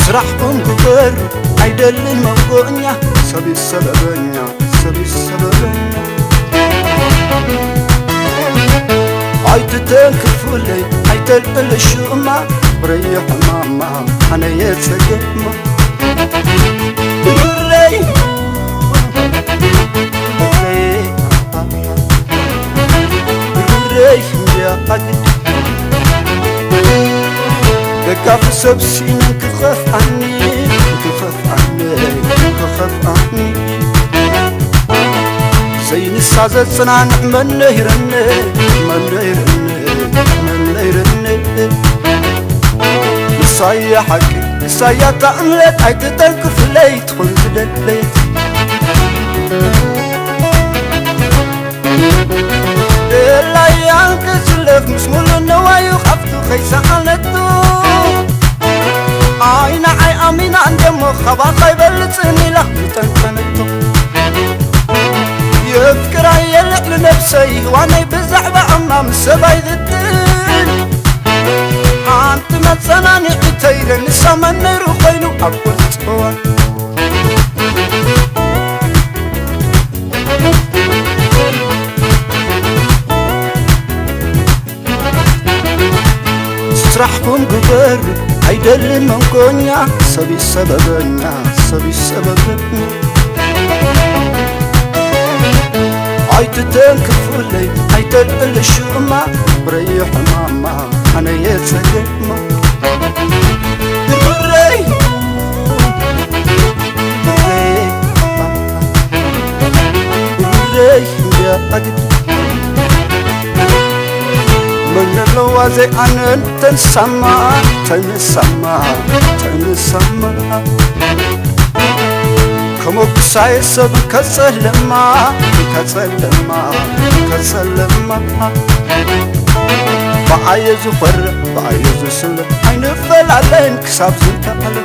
سرحكم كبر عيدل الموقعنيا سبي السببنيا سبي السببنيا عيتتن كفولي عيتل الشوما بريح ماما أنا يتسقما بري بري يا قدر دقاف سبسين كخف عني كخف عني كخف عني زين السعزة صنعن من نهرني من نهرني من نهرني نصايا حكي نصايا تعملت عيدتك في ليت خلت للبيت إلا ينكسلف مسمول النوايا وخفتو خيسا عنتو عين عي أمين عندما خبا خيبل تسنيلا يتنفنتو يفكر يلق لنفسي وانا بزعب عما مسباي ذدين عانت ما تسناني قتيل نسا من نيرو خينو أقول تقوى سرحكم قبر عيدل منكونيا سبي السببنيا سبي السببنيا عيتتن كفولي عيتل الشوما بريح ماما أنا يتسقما بري بري بري يا قدر من اللوازي أنا تنسمع تنسمع تنسمع كمو بساي سب كسلما كسلما كسلما بعايز فر بعايز سل عين فل علين كساب زنت على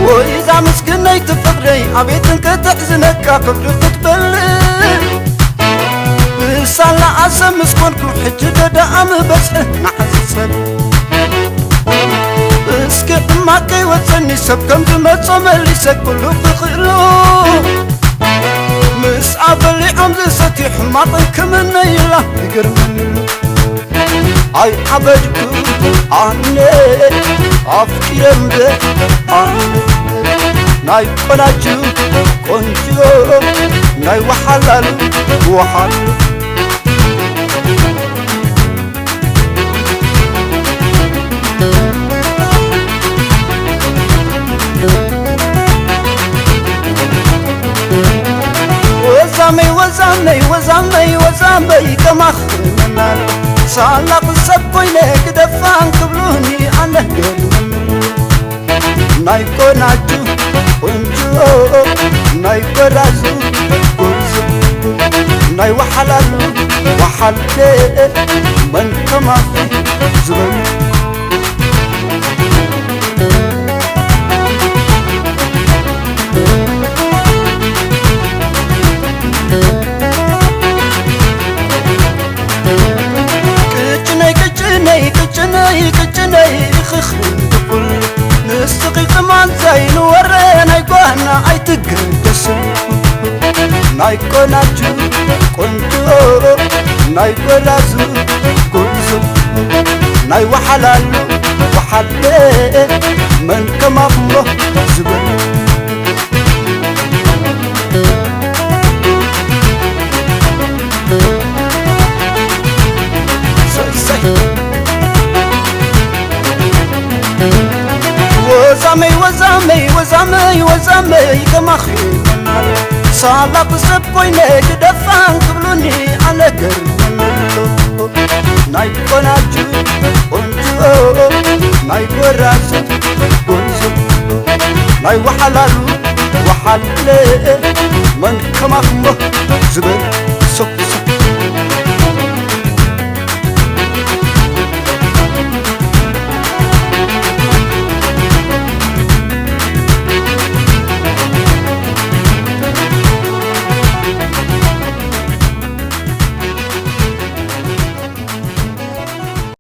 وإذا مسكني تفقري عبيتن كتحزنك كفر تقبل سالا أسم مسكونكم حجة دعم بس نعزل اسكت ما كي وتسني سبكم تمتصم اللي سكلوا بخلو مسعب اللي عمز ستي حماطك من يلا يقر من اي عبدكم عني عفكي يمدي عني ناي بناجو كونجو ناي وحلال وحلال وزامي وزامي وزامي وزامي كما خلنا سالق سبوينك دفان قبلوني أنا قلنا نايكو ناجو ونجو نايكو رازو ونزو ناي وحلالو وحلالي من كما في زبن كجني خخ كل نستقي كمان زين ورينا يقهنا عيتقدس نايكو ناجو كنتو نايكو لازو كنزو ناي وحلالو وحلي من كما فمه زبن وزامي وزامي وزامي وزامي كما خينا سالق سبوينك دفان قبلوني أنا قرنلو نايكو ناجو ونجو نايكو رازو ونزو ناي وحلالو وحلي من كما خمه زبن